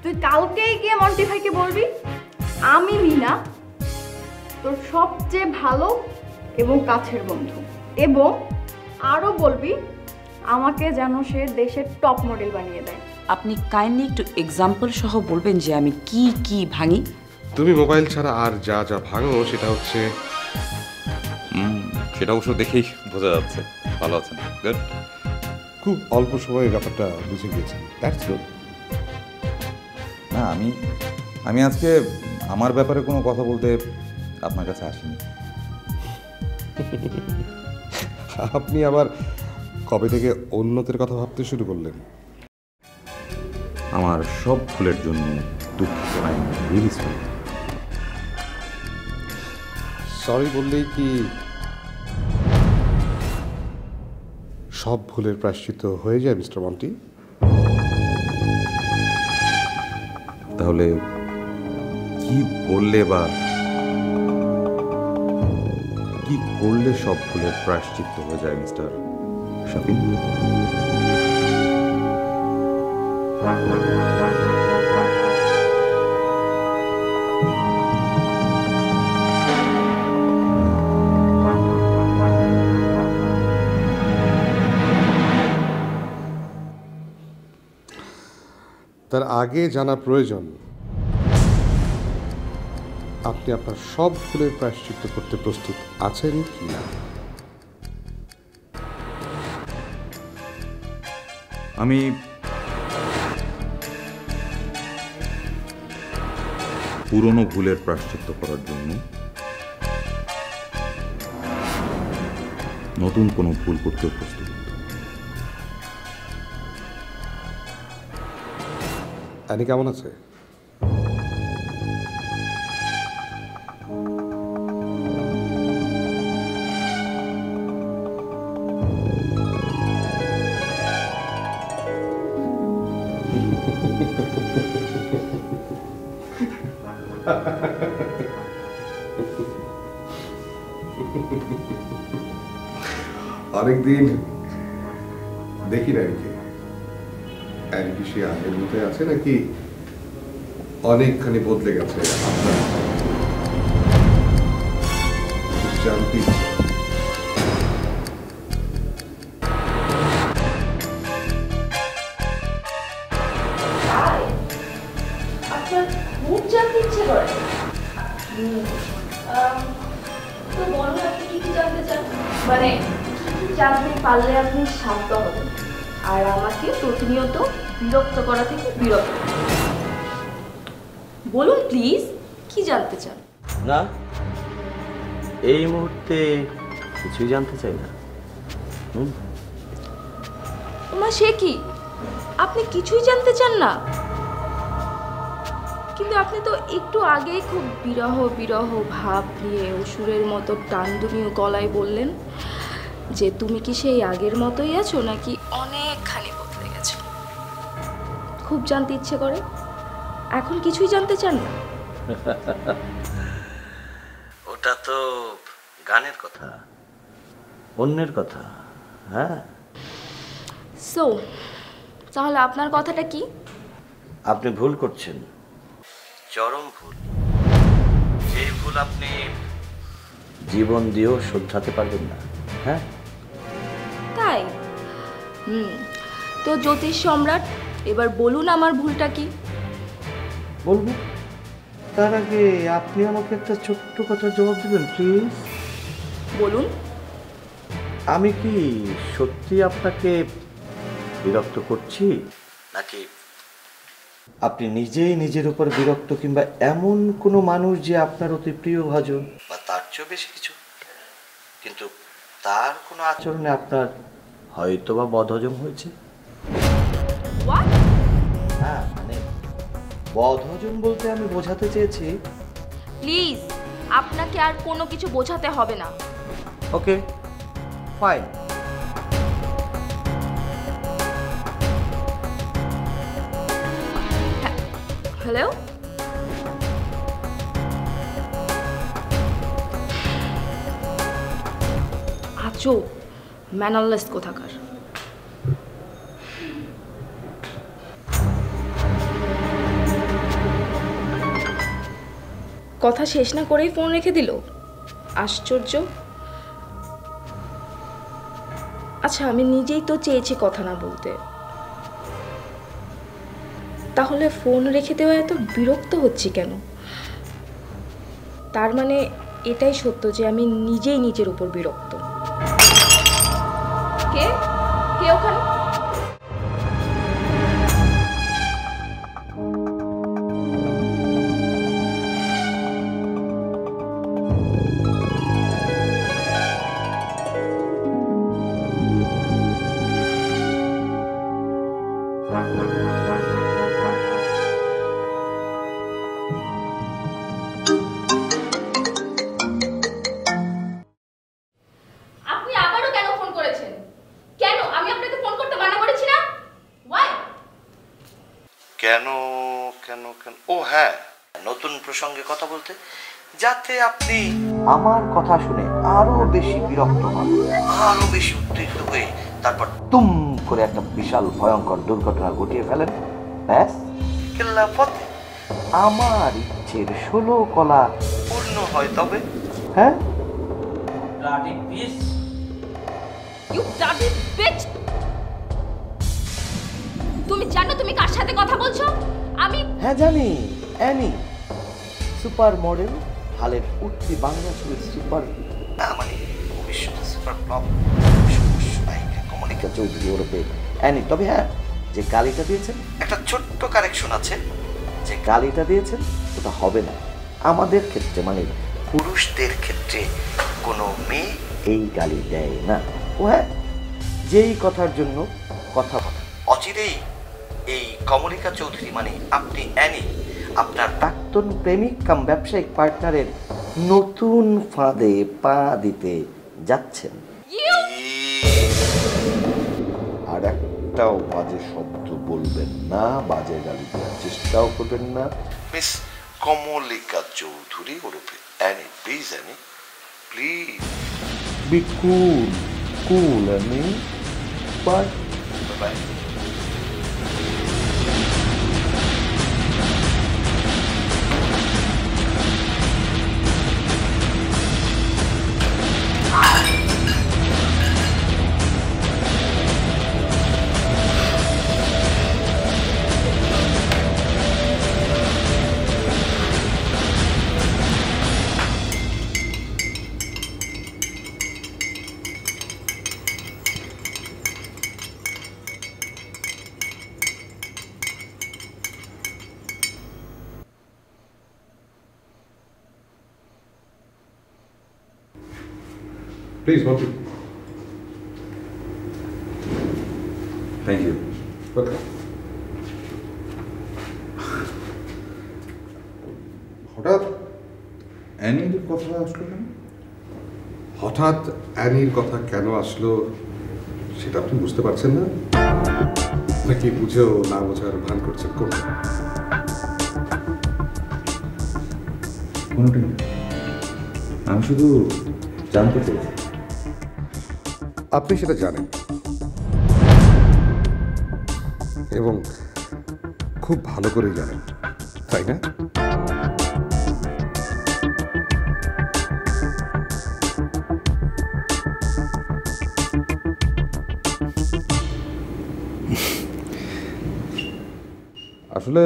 তুই কালকেই গিয়ে মন্টি ভাইকে বলবি আমি মিনা তোর সবচেয়ে ভালো এবং কাছের বন্ধু, এবং আরও বলবি আমাকে যেন সে দেশের টপ মডেল বানিয়ে দেয়। আপনি কাইন্ডলি একটু এক্সাম্পল সহ বলবেন যে আমি কি কি ভাঙি? তুমি মোবাইল ছাড়া আর যা যা ভাঙো সেটা হচ্ছে সেটা অবশ্য দেখেই বোঝা যাচ্ছে ভালো আছেন। গুড। খুব অল্প সময়ে ব্যাপারটা বুঝে গিয়েছেন। That's good. না আমি আজকে আমার ব্যাপারে কোনো কথা বলতে আপনার কাছে আসিনি। আপনি আবার কবে থেকে অন্যদের কথা ভাবতে শুরু করলেন? আমার সব ভুলের জন্য দুঃখিত। I am really sorry. Sorry বললেই কি সব ভুলের প্রায়শ্চিত্ত হয়ে যায় মিস্টার মন্টি? তাহলে কি বললে বা কি করলে সব ভুলের প্রায়শ্চিত্ত হয়ে যায় মিস্টার শাফিন? তার আগে জানা প্রয়োজন আপনি আপনার সব ভুলের প্রায়শ্চিত্ত করতে প্রস্তুত আছেন কি না। আমি পুরনো ভুলের প্রায়শ্চিত্ত করার জন্য নতুন কোনো ভুল করতেও প্রস্তুত। অ্যানি কেমন আছে? অনেকদিন দেখি না এদিকে। অ্যানি কি সে আগের মতোই আছে নাকি অনেকখানি বদলে গেছে? আপনার জানতে ইচ্ছে। আপনার খুব জানতে ইচ্ছে করে তো বলুন আপনি কি কি জানতে চান, মানে কি কি জানতে পারলে আপনি শান্ত হবেন আর আমাকে প্রতিনিয়ত বিরক্ত করা থেকে বিরক্ত। বলুন প্লিজ কি জানতে চান? না, এই মুহূর্তে কিছুই জানতে চাই না। মা সে কি, আপনি কিছুই জানতে চান না? কিন্তু আপনি তো একটু আগেই খুব বিরহ বিরহ ভাব নিয়ে অসুরের মতো টানডুনিও গলায় বললেন যে তুমি কি সেই আগের মতোই আছো নাকি অনেকখানি বদলে গেছো। খুব জানতে ইচ্ছে করে, এখন কিছুই জানতে চান না? ওটা তো গানের কথা, অন্যের কথা। হ্যাঁ, সো তাহলে আপনার কথাটা কি? আপনি ভুল করছেন, চরম ভুল। যে ভুল আপনি জীবন দিয়েও শুধরাতে পারবেন না। হ্যাঁ তাই? তো জ্যোতিষ সম্রাট, এবার বলুন আমার ভুলটা কি? বলবো, তার আগে আপনি আমাকে একটা ছোট্ট কথার জবাব দেবেন প্লিজ। বলুন। আমি কি সত্যি আপনাকে বিরক্ত করছি, নাকি আপনি নিজেই নিজের উপর বিরক্ত, কিংবা এমন কোনো মানুষ যে আপনার অতি প্রিয় ভাজন বা তার চেয়েও বেশি কিছু, কিন্তু তার কোনো আচরণে আপনার হয়তো বা বদহজম হয়েছে? হ্যাঁ, মানে বদহজম বলতে আমি বোঝাতে চেয়েছি। প্লিজ আপনাকে আর কোনো কিছু বোঝাতে হবে না। Okay fine. হ্যালো, আচো ম্যানারলেস কোথাকার। কথা শেষ না করেই ফোন রেখে দিল। আশ্চর্য। আচ্ছা, আমি নিজেই তো চেয়েছি কথা না বলতে, তাহলে ফোন রেখে দেওয়া এত বিরক্ত হচ্ছি কেন? তার মানে এটাই সত্য যে আমি নিজেই নিজের উপর বিরক্ত। কে কে ওখানে? আপনি আবারও কেন ফোন করেছেন? কেন? আমি আপনাকে ফোন করতে মানা করেছি না? ওয়াই? কেন কেন কেন ও হ্যাঁ, নতুন প্রসঙ্গে কথা বলতে, যাতে আপনি আমার কথা শুনে আরো বেশি বিরক্ত হন, আরো বেশি উত্তেজিত হয়ে তারপর তুম করে একটা বিশাল ভয়ঙ্কর দুর্ঘটনা ঘটিয়ে ফেলেন। ব্যাস, কেল্লা পথে আমার ইচ্ছের 16 কলা পূর্ণ হয়। তবে হ্যাঁ, ইউ ব্লাডি বিচ! তুমি জানো তুমি কার সাথে কথা বলছো? আমি হ্যাঁ জানি, অ্যানি সুপার মডেল, হালের উঠতি বাংলা ছবির সুপার, মানে ভবিষ্যতের সুপার ফ্লপ নায়িকা কমলিকা চৌধুরী ওরফে অ্যানি। তবে হ্যাঁ, যে গালিটা দিয়েছেন, একটা ছোট্ট কারেকশন আছে। যে গালিটা দিয়েছেন ওটা হবে না আমাদের ক্ষেত্রে, মানে পুরুষদের ক্ষেত্রে কোনো মেয়ে এই গালি দেয় না। ও হ্যাঁ, যেই কথার জন্য কথা বলে, অচিরেই এই কমলিকা চৌধুরী মানে আপনি অ্যানি আপনার প্রাক্তন প্রেমিক কাম ব্যবসায়িক পার্টনারের নতুন ফাঁদে পা দিতে যাচ্ছেন। আর একটাও বাজে শব্দ বলবেন না, বাজে গালি দেওয়ার চেষ্টাও করবেন না। মিস কমলিকা চৌধুরী ওরফে Annie, please Annie, please be cool, cool Annie. Bye bye. Please বলছি। Thank you. হঠাৎ অ্যানির কথা আসলো কেন? হঠাৎ অ্যানির কথা কেন আসলো সেটা আপনি বুঝতে পারছেন না, নাকি বুঝেও না বোঝার ভান করছেন? কোনটা? কোনোটাই না, আমি শুধু জানতে চেয়েছি। আপনি সেটা জানেন এবং খুব ভালো করেই জানেন, তাই না? আসলে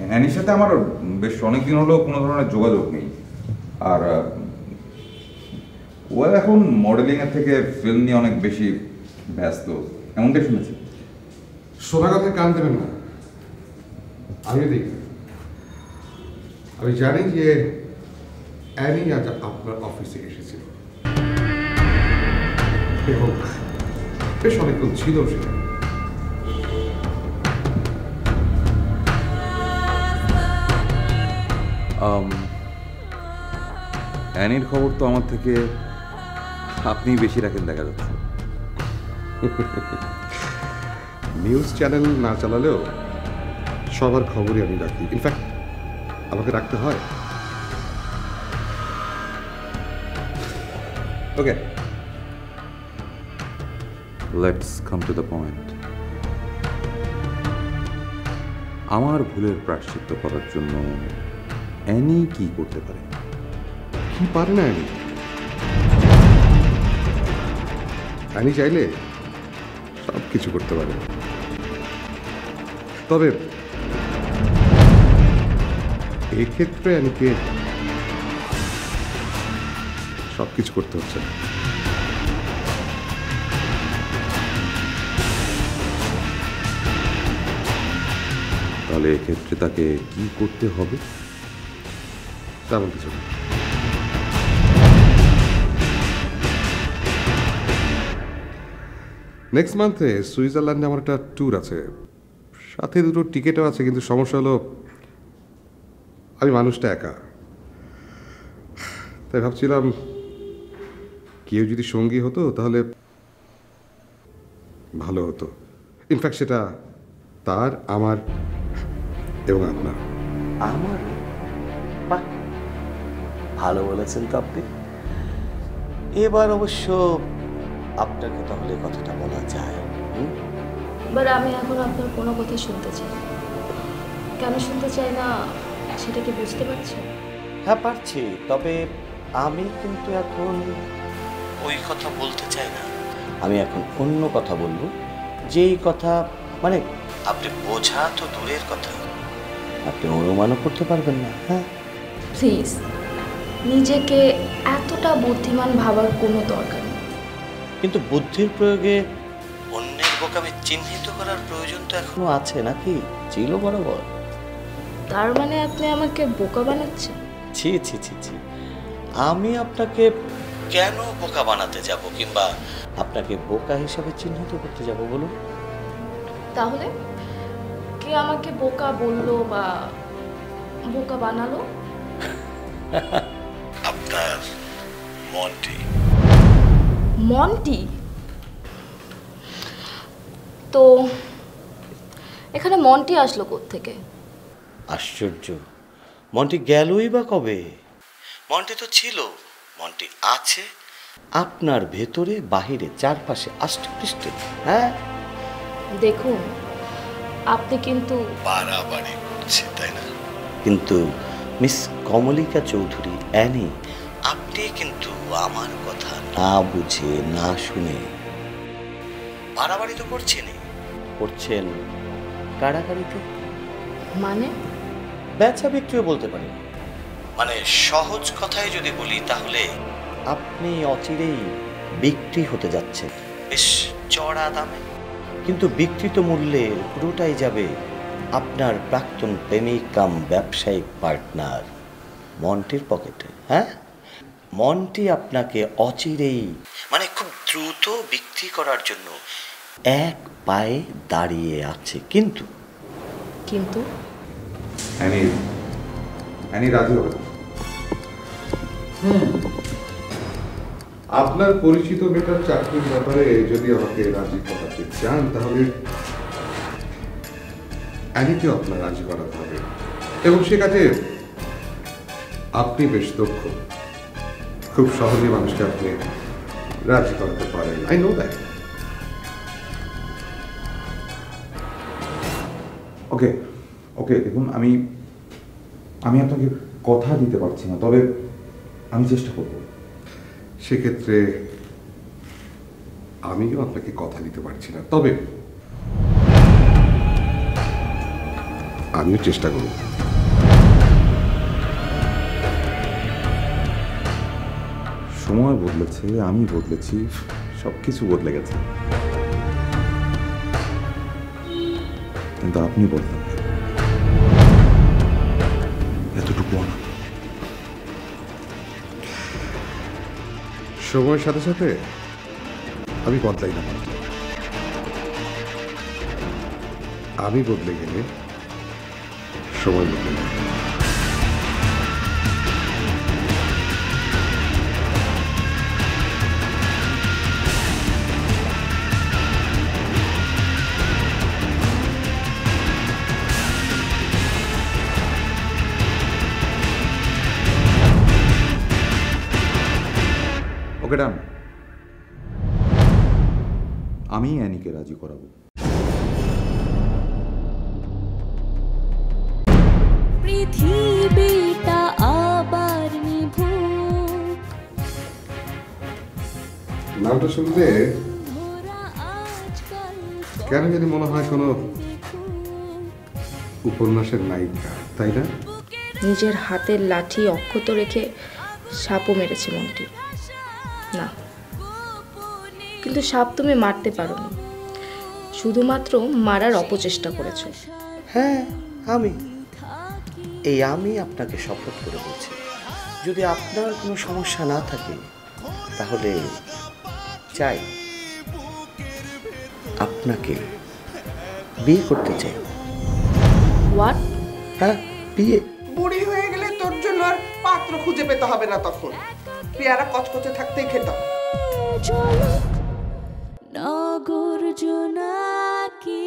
অ্যানির সাথে আমার বেশ অনেকদিন হলো কোনো ধরনের যোগাযোগ নেই। আর ও এখন মডেলিংয়ের থেকে ফিল্ম নিয়ে অনেক বেশি ব্যস্ত, এমনটাই শুনেছি। শোনা কথা কান দেবেন না। আমি জানি যে অ্যানি আজ আপনার অফিসে এসেছিল এবং বেশ অনেকক্ষণ ছিল সেখানে। অ্যানির খবর তো আমার থেকে আপনিই বেশি রাখেন দেখা যাচ্ছে। নিউজ চ্যানেল না চালালেও সবার খবরই আমি রাখি, ইনফ্যাক্ট আমাকে রাখতে হয়। Okay, let's come to the point. আমার ভুলের প্রায়শ্চিত্ত করার জন্য অ্যানি কি করতে পারে? কি পারে না অ্যানি? অ্যানি চাইলে সব কিছু করতে পারে, তবে এক্ষেত্রে অ্যানিকে সব কিছু করতে হচ্ছে না। তাহলে এক্ষেত্রে তাকে কি করতে হবে? তেমন কিছু না। নেক্সট মান্থে সুইজারল্যান্ডে আমার একটা ট্যুর আছে, সাথে দুটো টিকিটও আছে, কিন্তু সমস্যা হলো আমি মানুষটা একা। তাই ভাবছিলাম কেউ যদি সঙ্গী হতো তাহলে ভালো হতো। ইনফ্যাক্ট সেটা তার, আমার এবং আপনার। আমার? বাহ, ভালো বলেছেন তো আপনি। এবার অবশ্য আপনাকে তাহলে কথাটা বলা যায়। বাট আমি এখন আপনার কোনো কথা শুনতে চাই না। কেন শুনতে চাই না সেটা কি বুঝতে পারছেন? হ্যাঁ পারছি, তবে আমি কিন্তু এখন ওই কথা বলতে চাই না। আমি এখন অন্য কথা বলবো, যেই কথা মানে আপনি বোঝা তো দূরের কথা, আপনি অনুমানও করতে পারবেন না। হ্যাঁ প্লিজ, নিজেকে এতটা বুদ্ধিমান ভাবার কোনো দরকার নেই। কিন্তু বুদ্ধির প্রয়োগে অন্যের বোকামি চিহ্নিত করার প্রয়োজন তো এখনো আছে, নাকি? ছিল বরাবর। তার মানে আপনি আমাকে বোকা বানাচ্ছেন? ছি ছি ছি ছি, আমি আপনাকে কেন বোকা বানাতে যাব, কিংবা আপনাকে বোকা হিসাবে চিহ্নিত করতে যাব বলুন? তাহলে কে আমাকে বোকা বললো বা বোকা বানালো? আপনার মন্টি। মন্টি? তো এখানে মন্টি আসলো কোত্থেকে? আশ্চর্য, মন্টি গেলই বা কবে? মন্টি তো ছিল, মন্টি আছে আপনার ভেতরে, বাহিরে, চারপাশে, আষ্টপৃষ্ঠে। হ্যাঁ দেখুন, আপনি কিন্তু বাড়াবাড়ি করছে, তাই না? কিন্তু মিস কমলিকা চৌধুরী, অ্যানি, আপনি কিন্তু আমার কথা না বুঝে না শুনে বাড়াবাড়ি তো করছেনই, করছেন কাড়াকাড়িতে। মানে বেচা বিক্রিও বলতে পারেন। মানে সহজ কথায় যদি বলি, তাহলে আপনি অচিরেই বিক্রি হতে যাচ্ছেন বেশ চড়া দামে, কিন্তু বিক্রিত মূল্যে পুরোটাই যাবে আপনার প্রাক্তন প্রেমিক কাম ব্যবসায়িক পার্টনার মন্টির পকেটে। হ্যাঁ, মন্টি আপনাকে অচিরেই, মানে খুব দ্রুত বিক্রি করার জন্য এক পায়ে দাঁড়িয়ে আছে। কিন্তু কিন্তু অ্যানি রাজি হবে না। আপনার পরিচিত মেয়েটার চাকরির ব্যাপারে যদি আমাকে রাজি করাতে চান, তাহলে অ্যানিকেও আপনার রাজি করাতে হবে, এবং সে কাজে আপনি বেশ দক্ষ। খুব সহজে মানুষকে আপনি রাজি করাতে পারেন। I know that. Okay okay, দেখুন আমি আপনাকে কথা দিতে পারছি না, তবে আমি চেষ্টা করব। সেক্ষেত্রে আমিও আপনাকে কথা দিতে পারছি না, তবে আমিও চেষ্টা করব। সময় বদলেছে, আমি বদলেছি, সব কিছু বদলে গেছে, কিন্তু আপনি বদলান এতটুকু না। সময়ের সাথে সাথে আমি বদলাই না, আমি বদলে গেলে সময় বদলে যাবে। ওকে ডান, আমি অ্যানিকে রাজি করাবো। পৃথিবীটা নামটা শুনলে কেন জানি মনে হয় কোনো উপন্যাসের নায়িকা, তাই না? নিজের হাতের লাঠি অক্ষত রেখে সাপও মেরেছে মন্টি। না, কিন্তু সাপ তুমি মারতে পারোনি, শুধুমাত্র মারার অপচেষ্টা করেছো। হ্যাঁ, আমি আপনাকে শপথ করে বলছি, যদি আপনার কোনো সমস্যা না থাকে তাহলে চাই আপনাকে বিয়ে করতে চাই। হোয়াট? হ্যাঁ, বিয়ে। বুড়ি হয়ে গেলে তোর জন্য আর পাত্র খুঁজে পেতে হবে না, তখন পেয়ারা কচকচে থাকতেই খেতে হবে। নগর জোনাকি